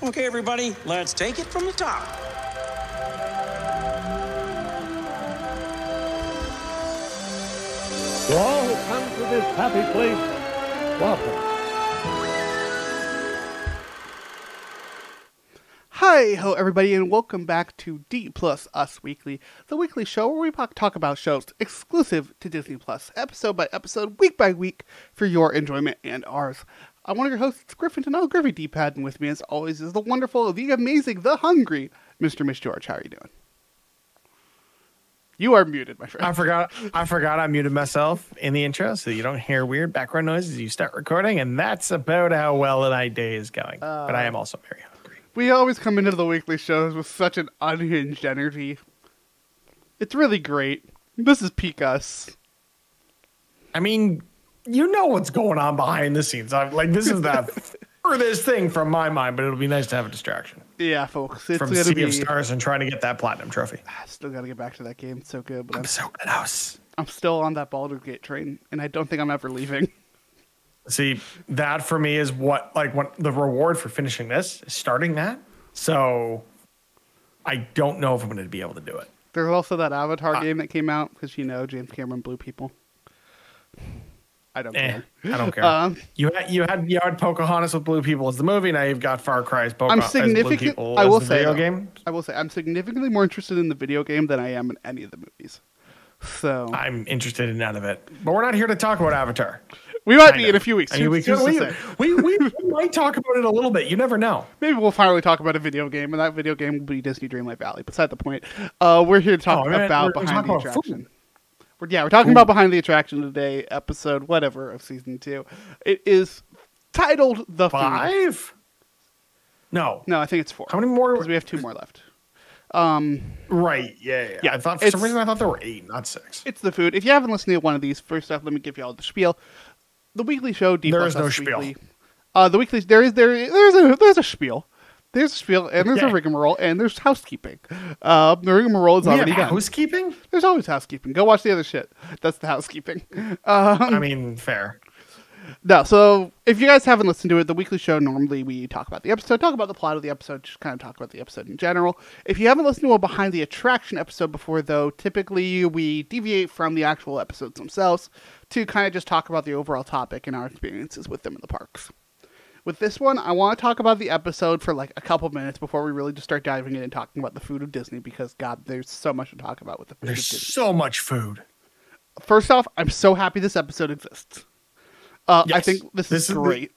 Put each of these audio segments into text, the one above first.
Okay, everybody, let's take it from the top. To all who come to this happy place, welcome. Hi ho everybody, and welcome back to D Plus Us Weekly, the weekly show where we talk about shows exclusive to Disney Plus, episode by episode, week by week, for your enjoyment and ours. I'm one of your hosts, Griffin, and I'll Griffy D-Pad, and with me as always is the wonderful, the amazing, the hungry Mr. Miss George. How are you doing? You are muted, my friend. I forgot I muted myself in the intro so you don't hear weird background noises as you start recording, and that's about how well my day is going. But I am also very hungry. We always come into the weekly shows with such an unhinged energy. It's really great. This is peak us. I mean, you know what's going on behind the scenes. I'm like, this is the furthest thing from my mind, but it'll be nice to have a distraction. Yeah, folks. It's From gonna Sea be of Stars and trying to get that platinum trophy. I still gotta get back to that game. It's so good, but I'm so close. I'm still on that Baldur's Gate train, and I don't think I'm ever leaving. See, that for me is what the reward for finishing this is starting that. So I don't know if I'm going to be able to do it. There's also that Avatar game that came out, because, James Cameron blew people. I don't care. I don't care. You had Pocahontas with blue people as the movie. Now you've got Far Cry as Pocahontas as blue people as the video game. I will say I'm significantly more interested in the video game than I am in any of the movies. So I'm interested in none of it. But we're not here to talk about Avatar. We might be in a few weeks. We might talk about it a little bit. You never know. Maybe we'll finally talk about a video game, and that video game will be Disney Dreamlight Valley. Beside the point, we're here to talk about Behind the Attraction. We're talking about Behind the Attraction today, episode whatever of season 2. It is titled The Food. 5? No, I think it's 4. How many more? Because we have 2 more left. Right. Yeah. I thought for some reason I thought there were 8, not 6. It's The Food. If you haven't listened to one of these, first off, let me give you all the spiel. The weekly show, D++ there is no spiel. Weekly. The weekly there's a spiel. There's a spiel, and there's a rigmarole, and there's housekeeping. The rigmarole is already done. Housekeeping? There's always housekeeping. Go watch the other shit. That's the housekeeping. I mean, fair. No, so if you guys haven't listened to it, the weekly show, normally we talk about the episode, talk about the plot of the episode, just kind of talk about the episode in general. If you haven't listened to a Behind the Attraction episode before, though, typically we deviate from the actual episodes themselves to kind of just talk about the overall topic and our experiences with them in the parks. With this one, I want to talk about the episode for like a couple minutes before we really just start diving in and talking about the food of Disney, because, God, there's so much to talk about with the food of Disney. There's so much food. First off, I'm so happy this episode exists. Yes. I think this is great.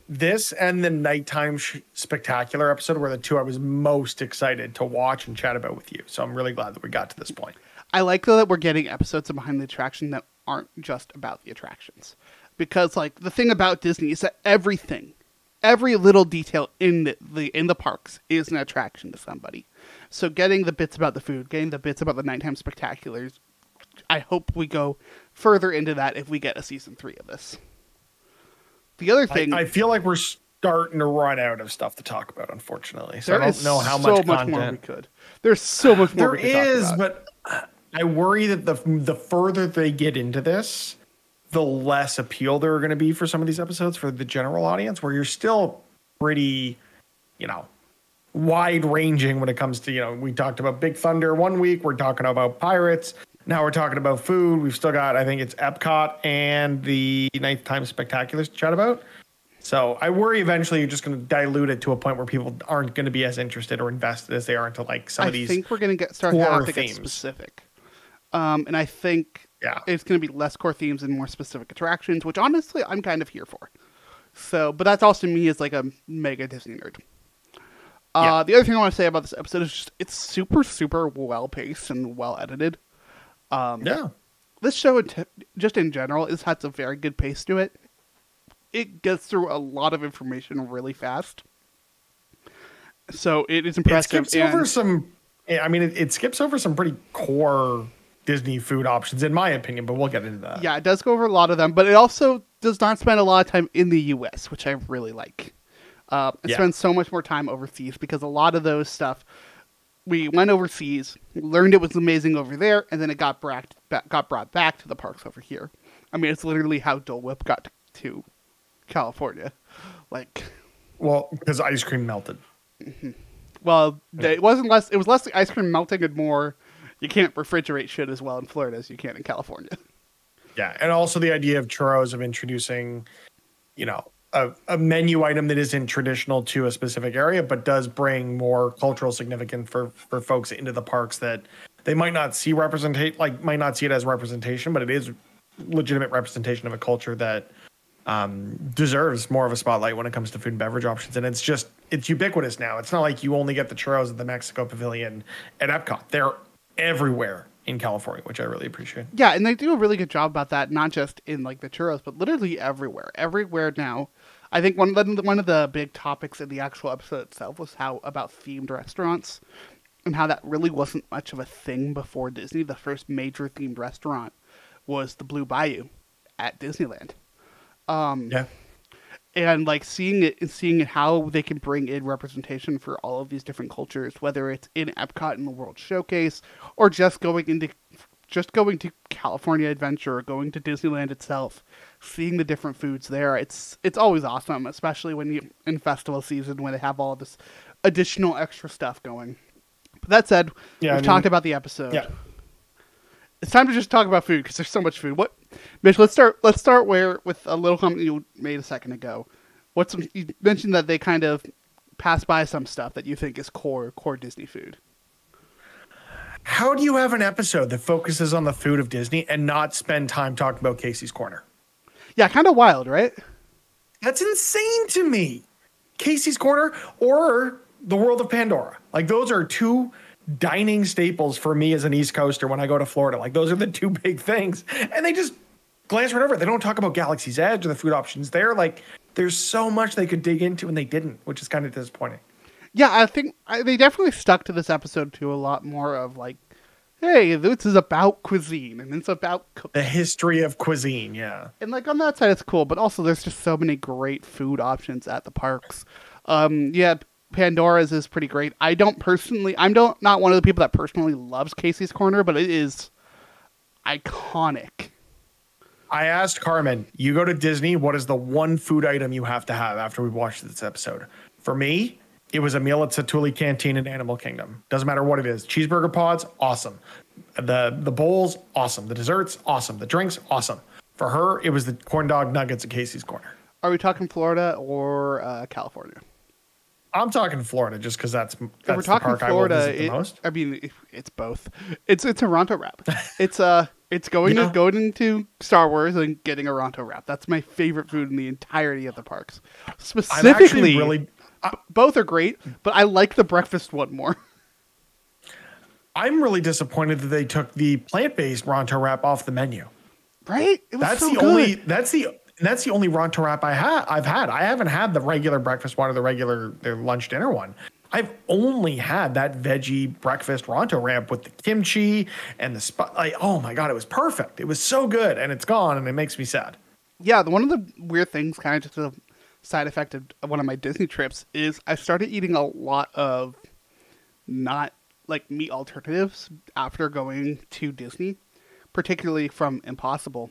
This and the Nighttime Spectacular episode were the two I was most excited to watch and chat about with you. So I'm really glad that we got to this point. I like, though, that we're getting episodes of Behind the Attraction that aren't just about the attractions. Because, like, the thing about Disney is that every little detail in the parks is an attraction to somebody. So getting the bits about the food, getting the bits about the Nighttime Spectaculars, I hope we go further into that if we get a season 3 of this. The other thing... I feel like we're starting to run out of stuff to talk about, unfortunately. So I don't know how much content... more we could. There's so much more we could talk about. But I worry that the further they get into this, the less appeal there are going to be for some of these episodes for the general audience, where you're still pretty, wide-ranging when it comes to, we talked about Big Thunder one week, we're talking about Pirates, now we're talking about food. We've still got, I think it's Epcot and the Nighttime Spectaculars to chat about. So I worry eventually you're just going to dilute it to a point where people aren't going to be as interested or invested as they are into like some of these. I think we're going to start to have to get specific. And I think it's going to be less core themes and more specific attractions, which honestly I'm kind of here for. So, but that's also me as like a mega Disney nerd. The other thing I want to say about this episode is just it's super, super well paced and well edited. This show, just in general, has a very good pace to it. It gets through a lot of information really fast. So it is impressive. It skips over some pretty core Disney food options, in my opinion, but we'll get into that. Yeah, it does go over a lot of them, but it also does not spend a lot of time in the U.S., which I really like. It spends so much more time overseas, because a lot of those stuff, we went overseas, learned it was amazing over there, and then it got brought back to the parks over here. I mean, it's literally how Dole Whip got to California. Like, Well, because ice cream melted. Mm-hmm. Well, it wasn't less. It was less the ice cream melting and more. You can't refrigerate shit as well in Florida as you can in California. Yeah, and also the idea of churros of introducing, a menu item that isn't traditional to a specific area, but does bring more cultural significance for folks into the parks that they might not see might not see it as representation, but it is legitimate representation of a culture that deserves more of a spotlight when it comes to food and beverage options. And it's ubiquitous now. It's not like you only get the churros at the Mexico Pavilion at Epcot. They're everywhere in California, which I really appreciate. Yeah, and they do a really good job about that, not just in like the churros, but literally everywhere. Everywhere now. I think one of the big topics in the actual episode itself was about themed restaurants and how that really wasn't much of a thing before Disney. The first major themed restaurant was the Blue Bayou at Disneyland. Yeah. And like seeing how they can bring in representation for all of these different cultures, whether it's in Epcot in the World Showcase or just going to California Adventure or going to Disneyland itself, seeing the different foods there. It's always awesome, especially when you in festival season when they have all this additional extra stuff going. But that said, we've talked about the episode. Yeah. It's time to just talk about food because there's so much food. Mitch, let's start with a little comment you made a second ago. You mentioned that they kind of pass by some stuff that you think is core Disney food. How do you have an episode that focuses on the food of Disney and not spend time talking about Casey's Corner? Yeah, kind of wild, right? That's insane to me. Casey's Corner or the World of Pandora. Like, those are two dining staples for me as an East Coaster when I go to Florida. Like, those are the two big things. And they just glance right over it. They don't talk about Galaxy's Edge or the food options there. Like, there's so much they could dig into and they didn't, which is kind of disappointing. Yeah, I think they definitely stuck to this episode to a lot more of like, hey, this is about cuisine and it's about cooking. The history of cuisine, yeah. And like on that side, it's cool, but also there's just so many great food options at the parks. Yeah, Pandora's is pretty great. I'm not one of the people that personally loves Casey's Corner, but it is iconic. I asked Carmen, you go to Disney, what is the one food item you have to have after we watched this episode? For me, it was a meal at Satuli Canteen in Animal Kingdom. Doesn't matter what it is. Cheeseburger pods, awesome. The bowls, awesome. The desserts, awesome. The drinks, awesome. For her, it was the corn dog nuggets at Casey's Corner. Are we talking Florida or California? I'm talking Florida just because that's if we're talking Florida, I will visit the most. I mean, it's both. It's a Ronto wrap. It's going into Star Wars and getting a Ronto wrap. That's my favorite food in the entirety of the parks. Specifically, both are great, but I like the breakfast one more. I'm really disappointed that they took the plant-based Ronto wrap off the menu. Right? It was so good. That's the only Ronto wrap I've had. I haven't had the regular breakfast one or the lunch dinner one. I've only had that veggie breakfast Ronto wrap with the kimchi and the oh my God, it was perfect. It was so good, and it's gone, and it makes me sad. Yeah, one of the weird things, kind of just a side effect of one of my Disney trips, is I started eating a lot of not like meat alternatives after going to Disney, particularly from Impossible.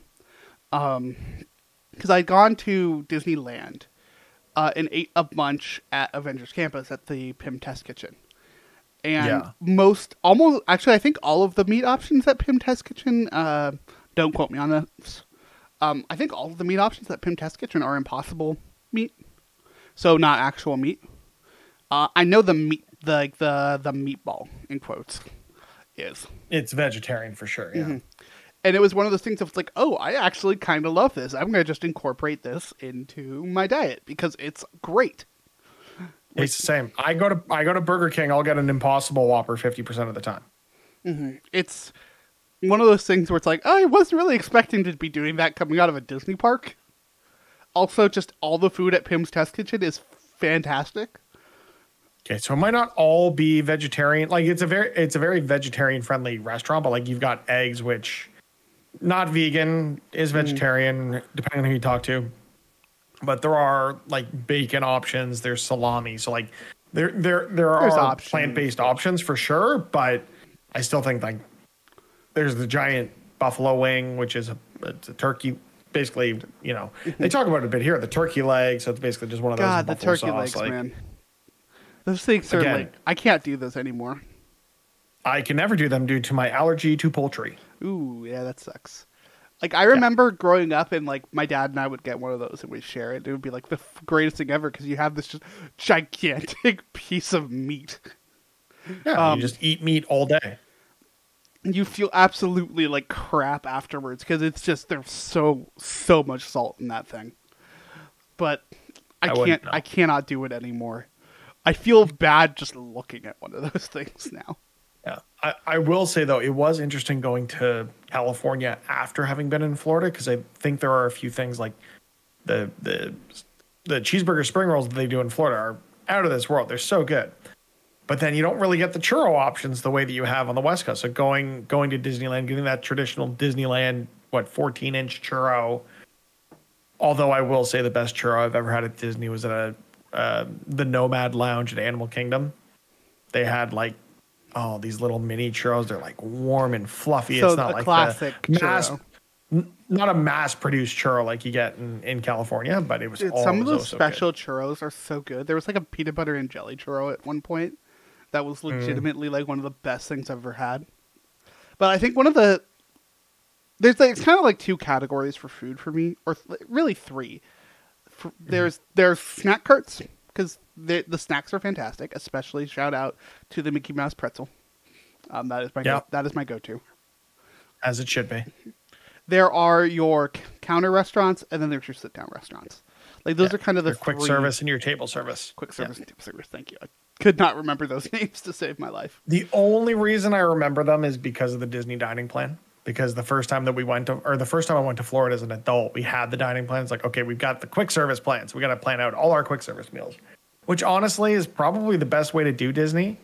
Because I'd gone to Disneyland and ate a bunch at Avengers Campus at the Pym Test Kitchen. And I think all of the meat options at Pym Test Kitchen, don't quote me on this, I think all of the meat options at Pym Test Kitchen are Impossible meat, so not actual meat. I know the meat, the meatball, in quotes, it's vegetarian for sure, yeah. Mm-hmm. And it was one of those things that was like, oh, I actually kind of love this. I'm going to just incorporate this into my diet because it's great. It's the same. I go to Burger King, I'll get an Impossible Whopper 50% of the time. Mm-hmm. It's one of those things where it's like, oh, I wasn't really expecting to be doing that coming out of a Disney park. Also, just all the food at Pym's Test Kitchen is fantastic. Okay, so it might not all be vegetarian. Like it's a very vegetarian friendly restaurant, but like you've got eggs, which not vegan, is vegetarian, depending on who you talk to. But there are like bacon options. There's salami. So like there are plant-based options for sure. But I still think like there's the giant buffalo wing, which is it's a turkey basically, you know, they talk about it a bit here, the turkey leg. So it's basically just one of those. God, the turkey sauce, legs, man. Those things are like, I can't do those anymore. I can never do them due to my allergy to poultry. Ooh, yeah, that sucks. Like, I remember growing up and, like, my dad and I would get one of those and we'd share it. It would be, like, the greatest thing ever because you have this just gigantic piece of meat. Yeah, you just eat meat all day. You feel absolutely like crap afterwards because it's just, there's so much salt in that thing. But I cannot do it anymore. I feel bad just looking at one of those things now. Yeah, I will say though, it was interesting going to California after having been in Florida because I think there are a few things like the cheeseburger spring rolls that they do in Florida are out of this world. They're so good, but then you don't really get the churro options the way that you have on the West Coast. So going to Disneyland, getting that traditional Disneyland 14-inch churro. Although I will say the best churro I've ever had at Disney was at the Nomad Lounge at Animal Kingdom. They had like these little mini churros. They're like warm and fluffy. So it's not a like classic churro. Not a mass-produced churro like you get in California, but it was. Some of those special churros are so good. There was like a peanut butter and jelly churro at one point that was legitimately like one of the best things I've ever had. But I think one of the it's kind of like two categories for food for me, or really three. There's snack carts. Because the snacks are fantastic, especially shout out to the Mickey Mouse pretzel. That is my go-to. As it should be. There are your counter restaurants, and then there's your sit-down restaurants. Like those are kind of the quick service and your table service. Quick service and table service. Thank you. I could not remember those names to save my life. The only reason I remember them is because of the Disney dining plan. Because the first time I went to Florida as an adult, we had the dining plan. It's like, okay, we've got the quick service plans. We got to plan out all our quick service meals, which honestly is probably the best way to do Disney.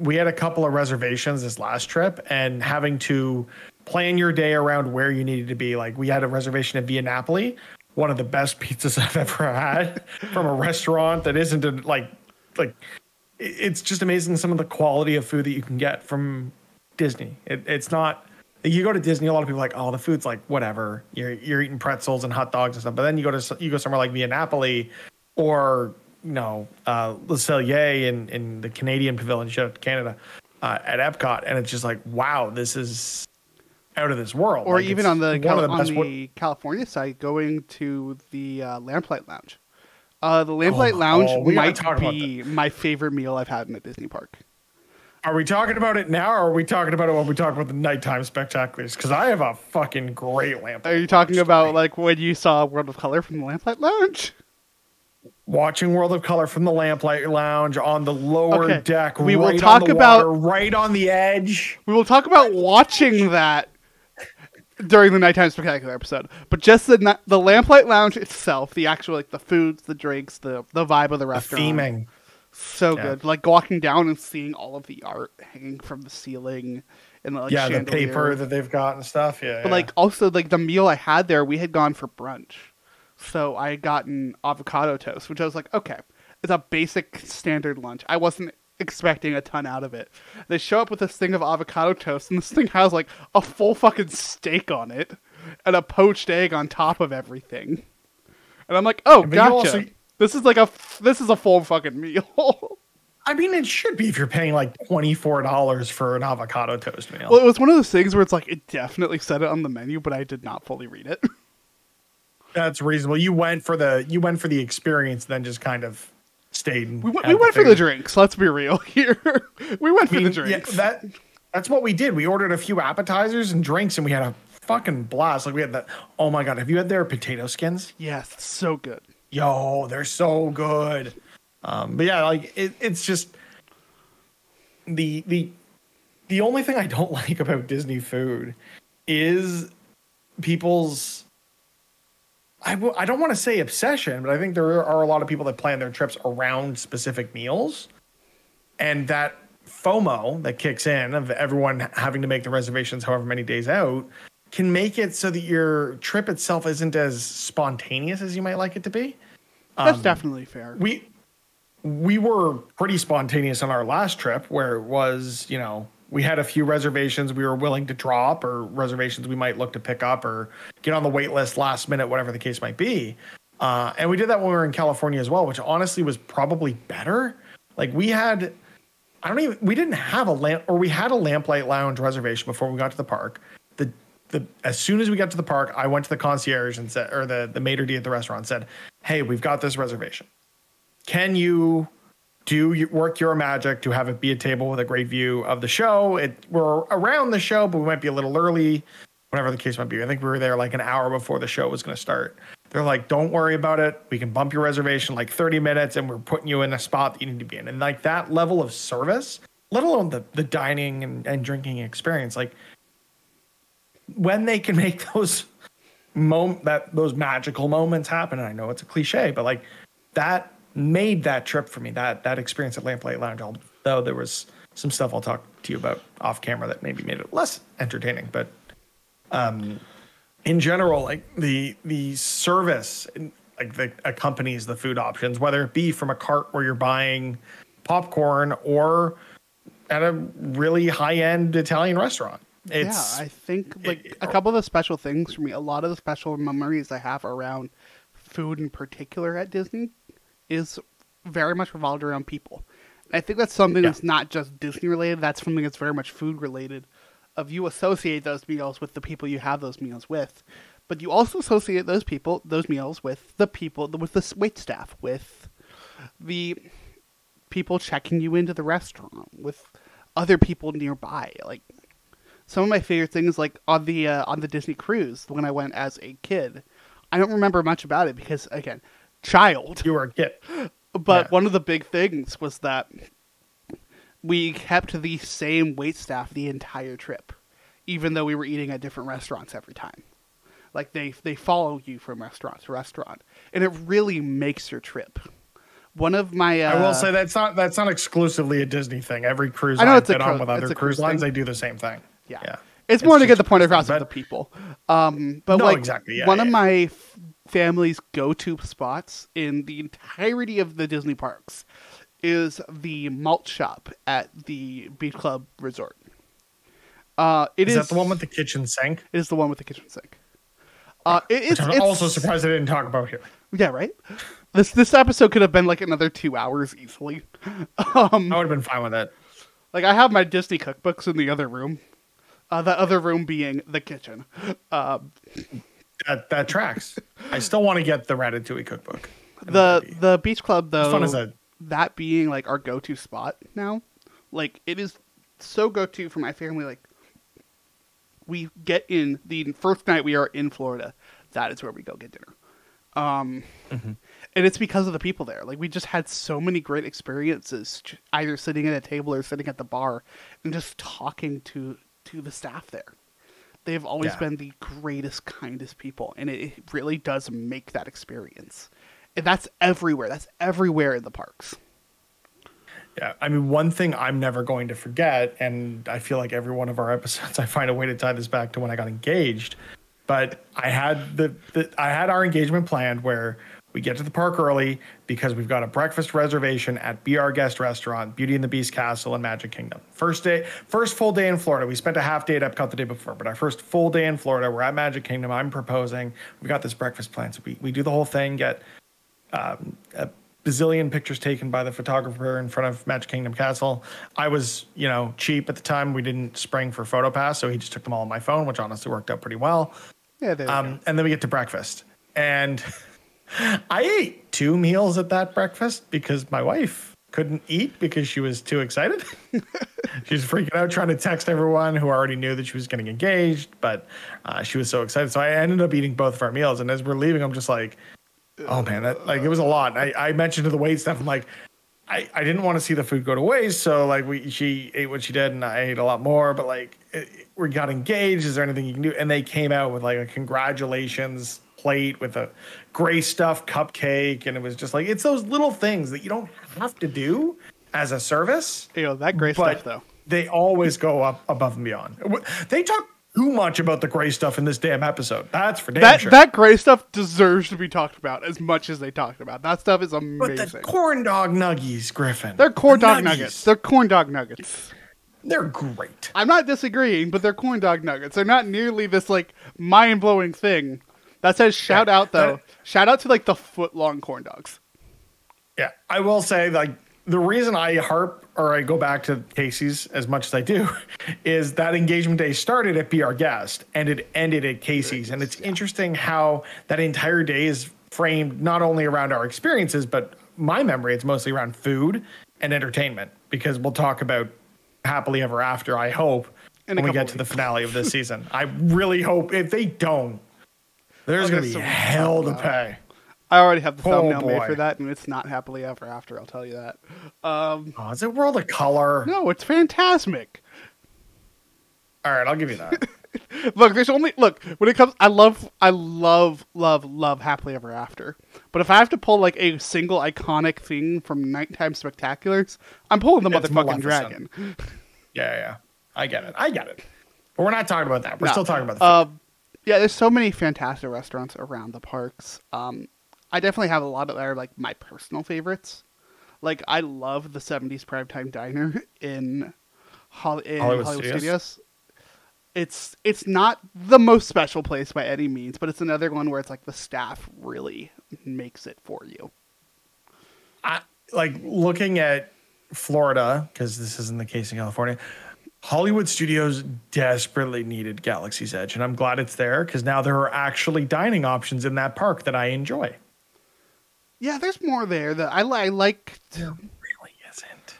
We had a couple of reservations this last trip and having to plan your day around where you needed to be. Like we had a reservation at Via Napoli, one of the best pizzas I've ever had from a restaurant that isn't like it's just amazing some of the quality of food that you can get from Disney. It's not, you go to Disney, a lot of people are like, oh, the food's like whatever. You're eating pretzels and hot dogs and stuff. But then you go somewhere like Via Napoli or Le Cellier in the Canadian Pavilion, shout out to Canada, at Epcot, and it's just like, wow, this is out of this world. Or like even on the California side, going to the Lamplight Lounge. The Lamplight Lounge might be my favorite meal I've had in a Disney park. Are we talking about it now, or are we talking about it when we talk about the nighttime spectaculars? Because I have a fucking great lamplight. Are you talking about like when you saw World of Color from the Lamplight Lounge? Watching World of Color from the Lamplight Lounge on the lower deck, we will talk about right on the edge. We will talk about watching that during the nighttime spectacular episode. But just the Lamplight Lounge itself, the actual like the foods, the drinks, the vibe of the restaurant, the theming. So good. Like walking down and seeing all of the art hanging from the ceiling and the the paper that they've got and stuff. But like also like the meal I had there, we had gone for brunch. So I had gotten avocado toast, which I was like, okay, it's a basic standard lunch. I wasn't expecting a ton out of it. They show up with this thing of avocado toast, and this thing has like a full fucking steak on it and a poached egg on top of everything. And I'm like, oh, gotcha. This is a full fucking meal. I mean, it should be if you're paying like $24 for an avocado toast meal. Well, it was one of those things where it's like, it definitely said it on the menu, but I did not fully read it. That's reasonable. You went for the experience, then just kind of stayed. We went for the drinks. Let's be real here. We went for the drinks. Yeah, that's what we did. We ordered a few appetizers and drinks, and we had a fucking blast. Like we had that. Oh my god, have you had their potato skins? Yes, so good. Yo, they're so good. But yeah, like it's just the only thing I don't like about Disney food is people's. I don't want to say obsession, but I think there are a lot of people that plan their trips around specific meals, and that FOMO that kicks in of everyone having to make the reservations however many days out can make it so that your trip itself isn't as spontaneous as you might like it to be. That's definitely fair. We were pretty spontaneous on our last trip where it was, we had a few reservations we were willing to drop, or reservations we might look to pick up or get on the wait list last minute, whatever the case might be. And we did that when we were in California as well, which honestly was probably better. Like we had, we didn't have we had a Lamplight Lounge reservation before we got to the park. As soon as we got to the park, I went to the concierge and said, or the maitre d' at the restaurant said, "Hey, we've got this reservation. Can you work your magic to have it be a table with a great view of the show? We're around the show, but we might be a little early, whatever the case might be." I think we were there like an hour before the show was going to start. They're like, "Don't worry about it. We can bump your reservation like 30 minutes and we're putting you in a spot that you need to be in." And like that level of service, let alone the dining and drinking experience, like when they can make those magical moments happen. And I know it's a cliche, but like that made that trip for me, that experience at Lamplight Lounge, although there was some stuff I'll talk to you about off camera that maybe made it less entertaining. But in general, like the service, like that accompanies the food options, whether it be from a cart where you're buying popcorn or at a really high-end Italian restaurant. I think a couple of the special things for me, a lot of the special memories I have around food in particular at Disney is very much revolved around people. I think that's something that's not just Disney related. That's something that's very much food related. Of you associate those meals with the people you have those meals with, but you also associate those meals with the people, with the wait staff, with the people checking you into the restaurant, with other people nearby. Like some of my favorite things, like on the Disney cruise when I went as a kid, I don't remember much about it because again, child. You were a kid. But one of the big things was that we kept the same wait staff the entire trip, even though we were eating at different restaurants every time. Like they follow you from restaurant to restaurant, and it really makes your trip. One of my I will say that's not exclusively a Disney thing. Every cruise I've been on with other cruise lines, they do the same thing. Yeah. It's more to get the point across with the people. One of my family's go-to spots in the entirety of the Disney parks is the malt shop at the Beach Club Resort. Is that the one with the kitchen sink? It is the one with the kitchen sink. I'm also surprised I didn't talk about here. Yeah, right? This episode could have been like another 2 hours easily. I would have been fine with it. Like I have my Disney cookbooks in the other room. The other room being the kitchen. That tracks. I still want to get the Ratatouille cookbook. The Beach Club, though, fun as that being like our go-to spot now, like it is so go-to for my family. Like we get in the first night we are in Florida, that is where we go get dinner. And it's because of the people there. Like we just had so many great experiences, either sitting at a table or sitting at the bar and just talking to the staff there. They have always been the greatest, kindest people, and it really does make that experience. And that's everywhere. That's everywhere in the parks. Yeah, I mean, one thing I'm never going to forget, and I feel like every one of our episodes, I find a way to tie this back to when I got engaged. But I had I had our engagement planned where we get to the park early because we've got a breakfast reservation at Be Our Guest Restaurant, Beauty and the Beast Castle in Magic Kingdom. First full day in Florida. We spent a half day at Epcot the day before, but our first full day in Florida, we're at Magic Kingdom. I'm proposing. We got this breakfast plan. So we do the whole thing, get a bazillion pictures taken by the photographer in front of Magic Kingdom Castle. I was, cheap at the time. We didn't spring for PhotoPass, so he just took them all on my phone, which honestly worked out pretty well. Yeah, and then we get to breakfast. And I ate 2 meals at that breakfast because my wife couldn't eat because she was too excited. She was freaking out trying to text everyone who already knew that she was getting engaged, but she was so excited. So I ended up eating both of our meals. And as we're leaving, I'm just like, oh man, it was a lot. I mentioned to the wait staff, I'm like, I didn't want to see the food go to waste. So like she ate what she did and I ate a lot more, but like we got engaged. Is there anything you can do? And they came out with like a congratulations plate with a gray stuff cupcake. And it was just like, it's those little things that you don't have to do as a service. That gray stuff though. They always go up above and beyond. They talk too much about the gray stuff in this damn episode. That's for damn sure. That gray stuff deserves to be talked about as much as they talked about. That stuff is amazing. But the corn dog nuggies, Griffin. They're corn dog nuggets. They're corn dog nuggets. They're great. I'm not disagreeing, but they're corn dog nuggets. They're not nearly this like mind-blowing thing. That says shout out though. Shout out to like the foot-long corn dogs. Yeah, I will say like the reason I I go back to Casey's as much as I do is that engagement day started at Be Our Guest and it ended at Casey's. And it's interesting how that entire day is framed not only around our experiences, but my memory, it's mostly around food and entertainment, because we'll talk about Happily Ever After, I hope, when we get to the finale of this season. I really hope. If they don't, there's going to be hell to pay. I already have the thumbnail made for that, and it's not Happily Ever After, I'll tell you that. Is it World of Color? No, it's Fantasmic. All right, I'll give you that. Look, when it comes, I love Happily Ever After. But if I have to pull like a single iconic thing from Nighttime Spectaculars, I'm pulling the motherfucking dragon. Yeah. I get it. But we're not talking about that. We're still talking about the food. Yeah, there's so many fantastic restaurants around the parks. I definitely have a lot that are like my personal favorites. Like I love the 70s Primetime Diner in Hollywood Studios. It's not the most special place by any means, but it's another one where it's like the staff really makes it for you. I like looking at Florida, because this isn't the case in California. Hollywood Studios desperately needed Galaxy's Edge, and I'm glad it's there because now there are actually dining options in that park that I enjoy. Yeah, there's more there that I like. There really isn't.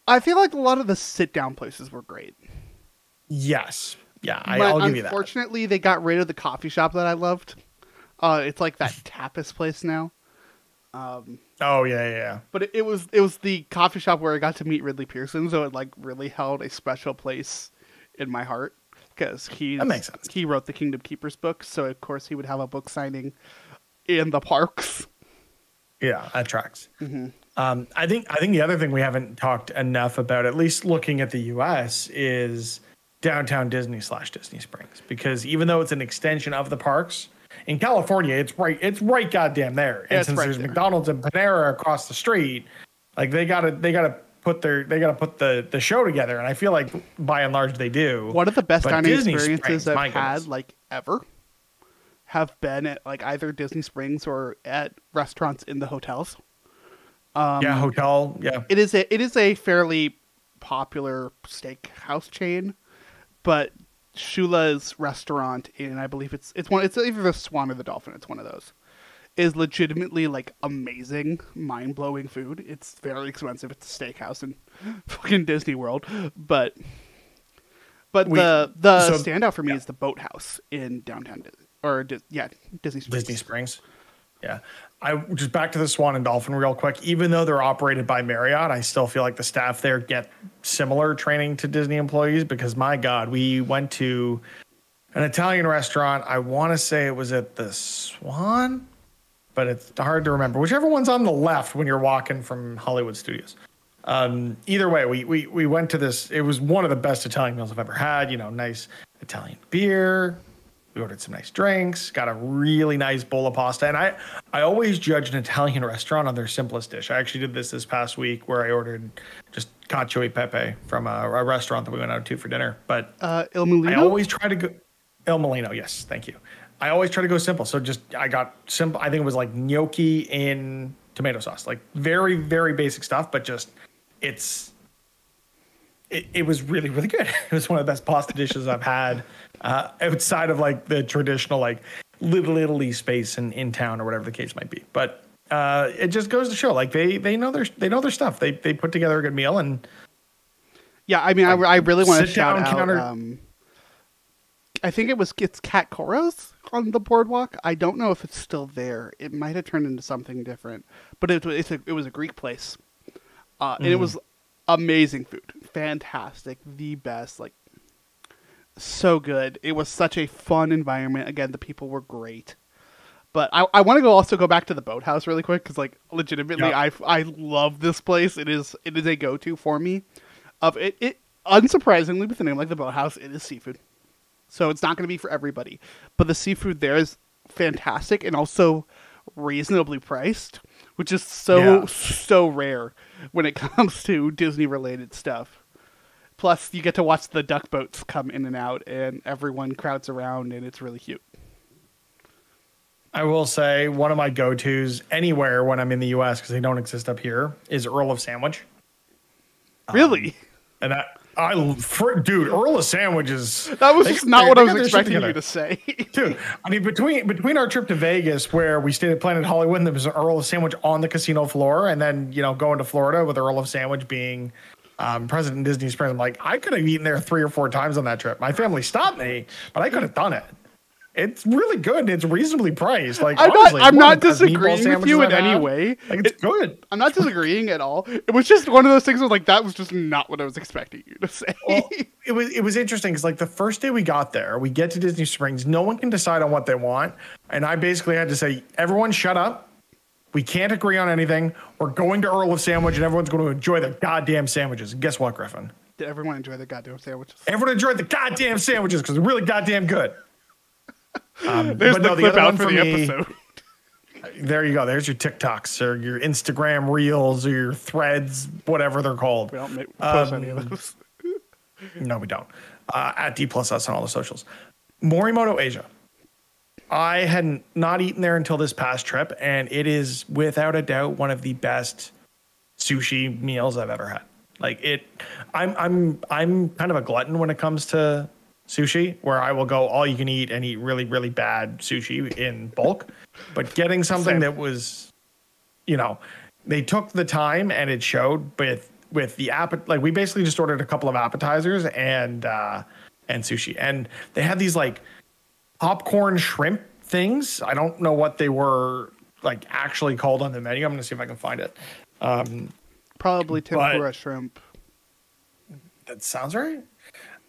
I feel like a lot of the sit-down places were great. Yes. Yeah, I'll give you that. Unfortunately, they got rid of the coffee shop that I loved. It's like that tapas place now. Yeah. But it was the coffee shop where I got to meet Ridley Pearson, so it like really held a special place in my heart because that makes sense. He wrote the Kingdom Keepers book, so of course he would have a book signing in the parks. Yeah, that tracks. Mm-hmm. I think the other thing we haven't talked enough about, at least looking at the U.S., is Downtown Disney / Disney Springs, because even though it's an extension of the parks. In California, it's right goddamn there. And since there's McDonald's and Panera across the street, like they gotta put the show together. And I feel like by and large they do. One of the best dining experiences I've had like ever have been at like either Disney Springs or at restaurants in the hotels. Hotel. Yeah. It is a fairly popular steakhouse chain, but Shula's restaurant in, I believe it's either the Swan or the Dolphin. It's one of those. Is legitimately like amazing, mind-blowing food. It's very expensive. It's a steakhouse in fucking Disney World, but the standout for me is the Boathouse in downtown Disney Springs. Disney Springs. Yeah. I just back to the Swan and Dolphin real quick. Even though they're operated by Marriott, I still feel like the staff there get similar training to Disney employees because my God, we went to an Italian restaurant. I want to say it was at the Swan, but it's hard to remember. Whichever one's on the left when you're walking from Hollywood Studios. Either way, we went to this. It was one of the best Italian meals I've ever had. You know, nice Italian beer. We ordered some nice drinks, got a really nice bowl of pasta. And I always judge an Italian restaurant on their simplest dish. I actually did this past week where I ordered just cacio e pepe from a restaurant that we went out to for dinner. But Il Mulino? I always try to go... Il Mulino, yes, thank you. I always try to go simple. So I got simple. I think it was like gnocchi in tomato sauce. Like very, very basic stuff, but just it was really, really good. It was one of the best pasta dishes I've had outside of like the traditional like Little Italy space in town or whatever the case might be. But it just goes to show like they know their stuff. They put together a good meal. And yeah, I mean, I really want to shout out. I think it's Cat Coro's on the boardwalk. I don't know if it's still there. It might have turned into something different, but it was a Greek place, and it was amazing food, fantastic, the best, like so good. It was such a fun environment. Again, the people were great. But I want to also go back to the Boathouse really quick because like legitimately, yeah. I love this place. It is a go-to for me. It unsurprisingly with a name like the Boathouse, it is seafood. So it's not going to be for everybody, but the seafood there is fantastic and also reasonably priced, which is so rare when it comes to Disney related stuff. Plus, you get to watch the duck boats come in and out, and everyone crowds around, and it's really cute. I will say one of my go-tos anywhere when I'm in the U.S. because they don't exist up here is Earl of Sandwich. Really? And dude, Earl of Sandwiches. That was just not what I was expecting you to say. Dude, I mean, between our trip to Vegas, where we stayed at Planet Hollywood, and there was an Earl of Sandwich on the casino floor, and then, going to Florida with Earl of Sandwich being President Disney Springs. I'm like, I could have eaten there 3 or 4 times on that trip. My family stopped me, but I could have done it. It's really good. It's reasonably priced. Like, I'm not disagreeing with you in any way. Like, it's good. I'm not disagreeing at all. It was just one of those things where, like, that was just not what I was expecting you to say. Well, it was interesting because, like, the first day we got there, we get to Disney Springs, no one can decide on what they want, and I basically had to say, everyone shut up. We can't agree on anything. We're going to Earl of Sandwich, and everyone's going to enjoy their goddamn sandwiches. And guess what, Griffin? Did everyone enjoy the goddamn sandwiches? Everyone enjoyed the goddamn sandwiches because they're really goddamn good. There's the clip out for the episode. There you go. There's your TikToks or your Instagram Reels or your Threads, whatever they're called. We don't post any of those. No, we don't. At D+S on all the socials. Morimoto Asia. I had not eaten there until this past trip, and it is without a doubt one of the best sushi meals I've ever had. Like it, I'm kind of a glutton when it comes to sushi, where I will go all you can eat and eat really, really bad sushi in bulk. But getting something that was, they took the time and it showed with the like we basically just ordered a couple of appetizers and sushi, and they had these like popcorn shrimp things. I don't know what they were like actually called on the menu. I'm gonna see if I can find it. Probably tempura shrimp. That sounds right.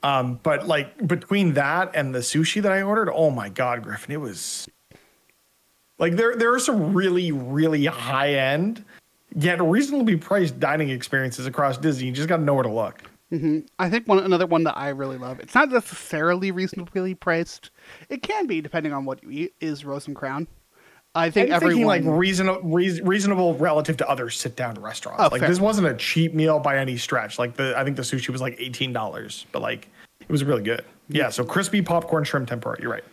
But like between that and the sushi that I ordered, oh my God, Griffin, it was like there are some really, really high end yet reasonably priced dining experiences across Disney. You just got to know where to look. Mm-hmm. I think another one that I really love, it's not necessarily reasonably priced. It can be depending on what you eat, is Rose and Crown. I think everyone like reasonable relative to other sit down restaurants. Oh, like fair. This wasn't a cheap meal by any stretch. Like I think the sushi was like $18, but like it was really good. Yeah. So crispy popcorn shrimp tempura. You're right.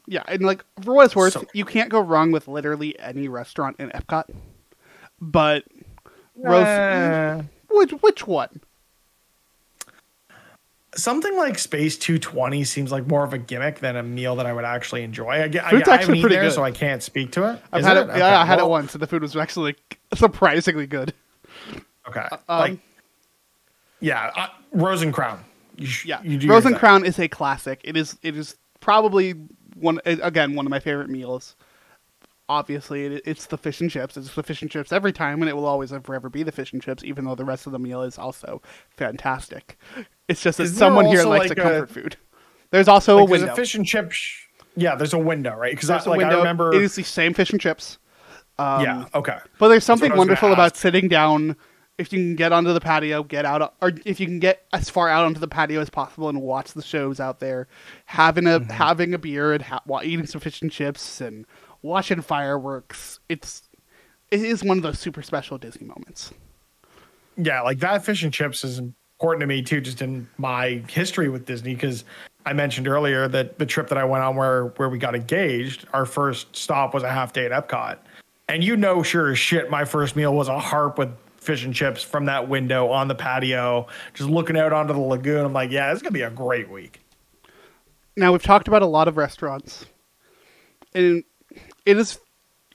Yeah, and like for what it's worth, you can't go wrong with literally any restaurant in Epcot. But Rose, which one? Something like Space 220 seems like more of a gimmick than a meal that I would actually enjoy. Food's I haven't actually eaten pretty there, good. so I can't speak to it. I've had it. Yeah, I had it once, and the food was actually surprisingly good. Okay. Rose and Crown. Rose and Crown is a classic. It is probably one of my favorite meals. Obviously, it's the fish and chips. It's the fish and chips every time, and it will always and forever be the fish and chips, even though the rest of the meal is also fantastic. It's just that someone here likes a comfort food. There's also a window. There's a fish and chips. Yeah, there's a window, right? Because I remember it is the same fish and chips. Okay. But there's something wonderful about sitting down. If you can get onto the patio, get out, or if you can get as far out onto the patio as possible and watch the shows out there, having a beer and eating some fish and chips and watching fireworks. It is one of those super special Disney moments. Yeah, like that fish and chips is important to me too, just in my history with Disney, because I mentioned earlier that the trip that I went on where we got engaged, our first stop was a half day at Epcot. And sure as shit, my first meal was a harp with fish and chips from that window on the patio, just looking out onto the lagoon. I'm like, yeah, it's going to be a great week. Now, we've talked about a lot of restaurants, and it is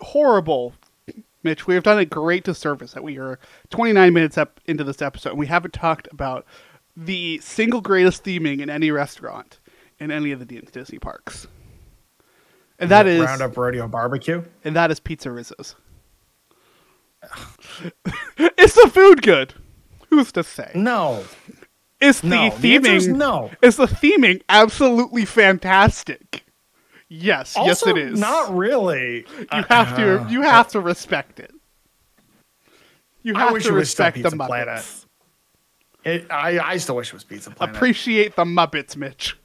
horrible, Mitch. We have done a great disservice that we are 29 minutes up into this episode, and we haven't talked about the single greatest theming in any restaurant in any of the Disney parks. And that is Roundup Rodeo Barbecue. And that is Pizza Rizzo's. Is the food good? Who's to say? No. Is the theming? No. Is the theming absolutely fantastic? Yes, Also, yes, it is. Not really. You have to respect it. I wish it was still Pizza Planet. I still wish it was Pizza Planet. Appreciate the Muppets, Mitch.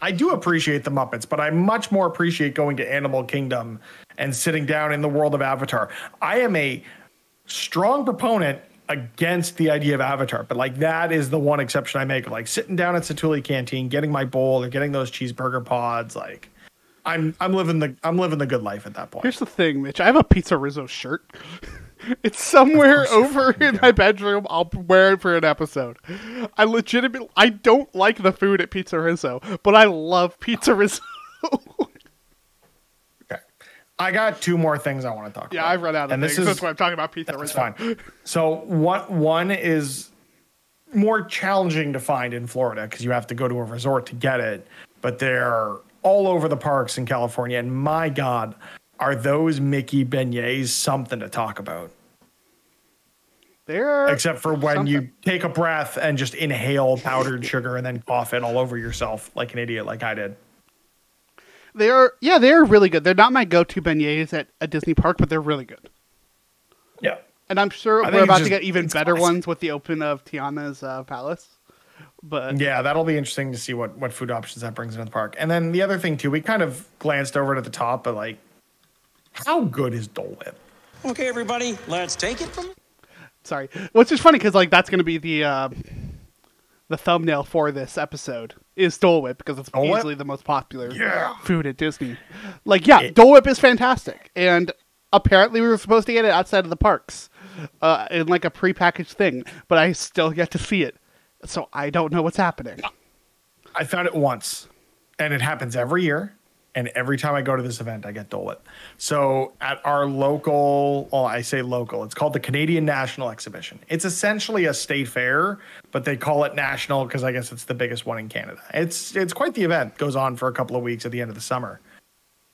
I do appreciate the Muppets, but I much more appreciate going to Animal Kingdom and sitting down in the world of Avatar. I am a strong proponent against the idea of Avatar, but like that is the one exception I make. Like sitting down at Satu'li Canteen, getting my bowl or getting those cheeseburger pods. Like I'm living the good life at that point. Here's the thing, Mitch. I have a Pizza Rizzo shirt. It's somewhere over in my bedroom. I'll wear it for an episode. I don't like the food at Pizza Rizzo, but I love Pizza Rizzo. Okay. I got two more things I want to talk about. Yeah, I've run out of things. That's why I'm talking about Pizza Rizzo. That's fine. So one is more challenging to find in Florida because you have to go to a resort to get it, but they're all over the parks in California. And my God, are those Mickey beignets something to talk about? Except for when you take a breath and just inhale powdered sugar and then cough it all over yourself like an idiot like I did. They are really good. They're not my go-to beignets at a Disney park, but they're really good. Yeah. And I'm sure we're about to get even better ones with the open of Tiana's Palace. But yeah, that'll be interesting to see what food options that brings into the park. And then the other thing too, we kind of glanced over it at the top, but like, how good is Dole Whip? Okay, everybody, let's take it from... Sorry. Which is funny because like that's going to be the thumbnail for this episode is Dole Whip because it's easily the most popular food at Disney. Like, Dole Whip is fantastic. And apparently we were supposed to get it outside of the parks in like a prepackaged thing, but I still get to see it. So I don't know what's happening. I found it once and it happens every year. And every time I go to this event, I get Dole Whip. So at our local, I say local, it's called the Canadian National Exhibition. It's essentially a state fair, but they call it national because I guess it's the biggest one in Canada. It's quite the event. It goes on for a couple of weeks at the end of the summer.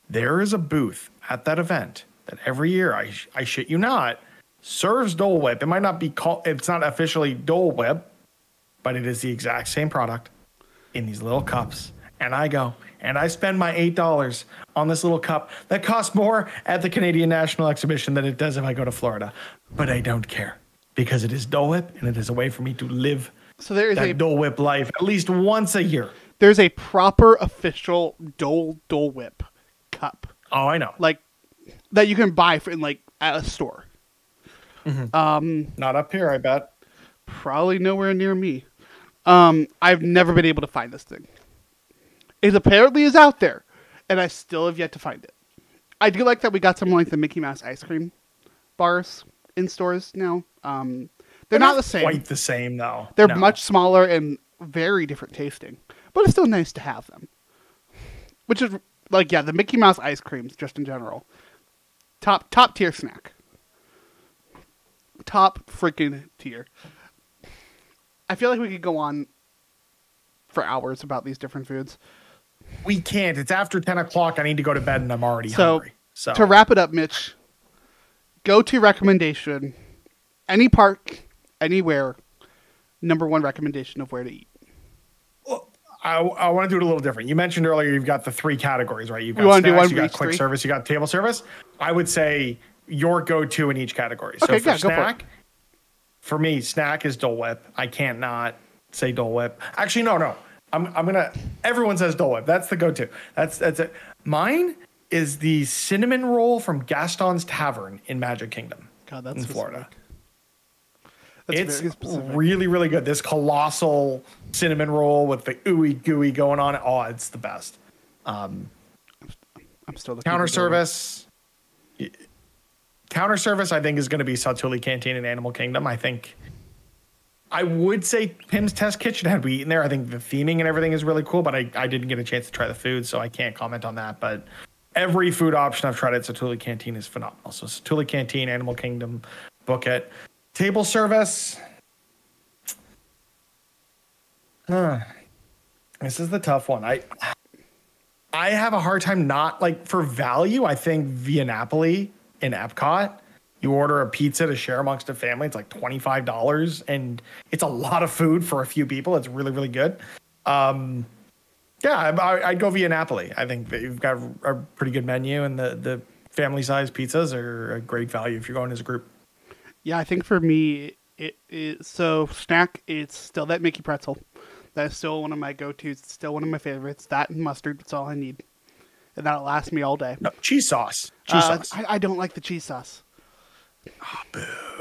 There is a booth at that event that every year, I shit you not, serves Dole Whip. It might not be called, it's not officially Dole Whip, but it is the exact same product in these little cups. And I go, and I spend my $8 on this little cup that costs more at the Canadian National Exhibition than it does if I go to Florida. But I don't care because it is Dole Whip and it is a way for me to live that Dole Whip life at least once a year. There's a proper official Dole Whip cup. Oh, I know. Like that you can buy at a store. Mm-hmm. Not up here, I bet. Probably nowhere near me. I've never been able to find this thing. It apparently is out there, and I still have yet to find it. I do like that we got some like the Mickey Mouse ice cream bars in stores now. They're not the same. Quite the same, though. They're much smaller and very different tasting, but it's still nice to have them. Which is the Mickey Mouse ice creams, just in general, top tier snack. Top freaking tier. I feel like we could go on for hours about these different foods. We can't. It's after 10 o'clock. I need to go to bed and I'm already hungry. So to wrap it up, Mitch, go-to recommendation, any park, anywhere, number one recommendation of where to eat. Well, I want to do it a little different. You mentioned earlier you've got the three categories, right? You've got snacks, you got quick service, you got table service. I would say your go-to in each category. Okay, so for snack, for me, snack is Dole Whip. I can't not say Dole Whip. Actually, no. I'm gonna. Everyone says Dole Whip. That's the go-to. That's it. Mine is the cinnamon roll from Gaston's Tavern in Magic Kingdom. God, that's in Florida. It's really, really good. This colossal cinnamon roll with the ooey gooey going on. Oh, it's the best. I'm still counter service. Counter service, I think, is going to be Satu'li Canteen in Animal Kingdom. I think. I would say Pim's Test Kitchen had we eaten there. I think the theming and everything is really cool, but I didn't get a chance to try the food, so I can't comment on that. But every food option I've tried at Satu'li Canteen is phenomenal. So Satu'li Canteen, Animal Kingdom, book it. Table service. This is the tough one. I have a hard time not for value. I think Via Napoli in Epcot. You order a pizza to share amongst a family. It's like $25, and it's a lot of food for a few people. It's really, really good. I'd go Via Napoli. I think that you've got a pretty good menu, and the family-sized pizzas are a great value if you're going as a group. Yeah, I think for me, so snack, it's still that Mickey pretzel. That is still one of my go-tos. It's still one of my favorites. That and mustard, that's all I need. And that'll last me all day. No, cheese sauce. I don't like the cheese sauce.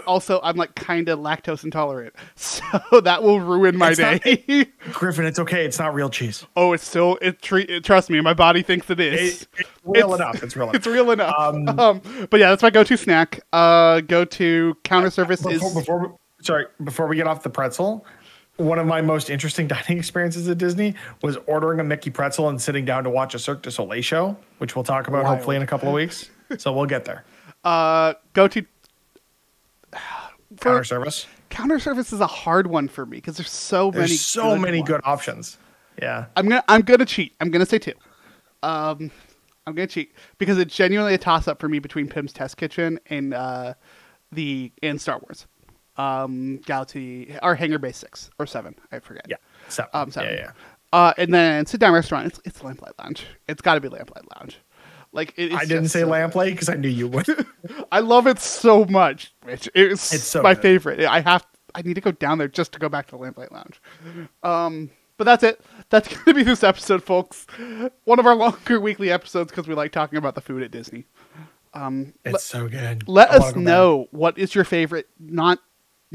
Also, I'm like kind of lactose intolerant, so that will ruin my day. Griffin, it's okay. It's not real cheese. Oh, it's still trust me, my body thinks it is. It's real enough. It's real enough. It's real enough. But yeah, that's my go-to snack. Go-to counter service before we get off the pretzel. One of my most interesting dining experiences at Disney was ordering a Mickey pretzel and sitting down to watch a Cirque du Soleil show, which we'll talk about hopefully in a couple of weeks. So we'll get there. Go-to counter service. Counter service is a hard one for me because there's so many good options. Yeah, I'm gonna cheat. I'm gonna say 2. I'm gonna cheat because it's genuinely a toss-up for me between Pim's Test Kitchen and Star Wars. Galaxy or Hangar Base 6 or 7, I forget. Yeah, 7. 7. Yeah. And then sit down restaurant. It's Lamplight Lounge. It's got to be Lamplight Lounge. Like I didn't say Lamplight because I knew you would. I love it so much, Mitch. It's so my favorite. I need to go down there just to go back to Lamplight Lounge. But that's it. That's going to be this episode, folks. One of our longer weekly episodes because we like talking about the food at Disney. It's so good. Let us know what is your favorite,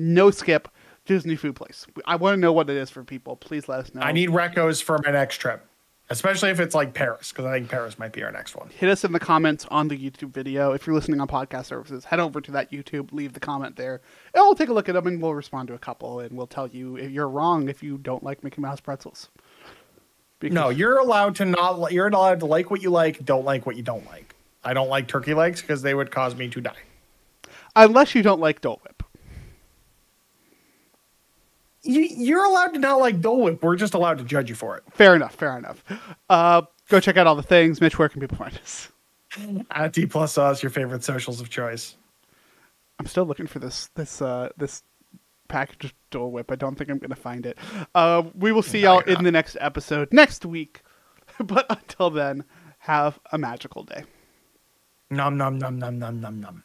no skip Disney food place. I want to know what it is for people. Please let us know. I need recos for my next trip, especially if it's like Paris, because I think Paris might be our next one. Hit us in the comments on the YouTube video. If you're listening on podcast services, head over to that YouTube, leave the comment there, and we'll take a look at them and we'll respond to a couple, and we'll tell you if you're wrong if you don't like Mickey Mouse pretzels. No, you're allowed to like what you like, don't like what you don't like. I don't like turkey legs because they would cause me to die. Unless you don't like Dole Whip. You're allowed to not like Dole Whip. We're just allowed to judge you for it. Fair enough. Go check out all the things. Mitch, where can people find us? At D Plus Sauce, your favorite socials of choice. I'm still looking for this package of Dole Whip. I don't think I'm going to find it. We will see y'all in the next episode next week. But until then, have a magical day. Nom nom nom nom nom nom nom.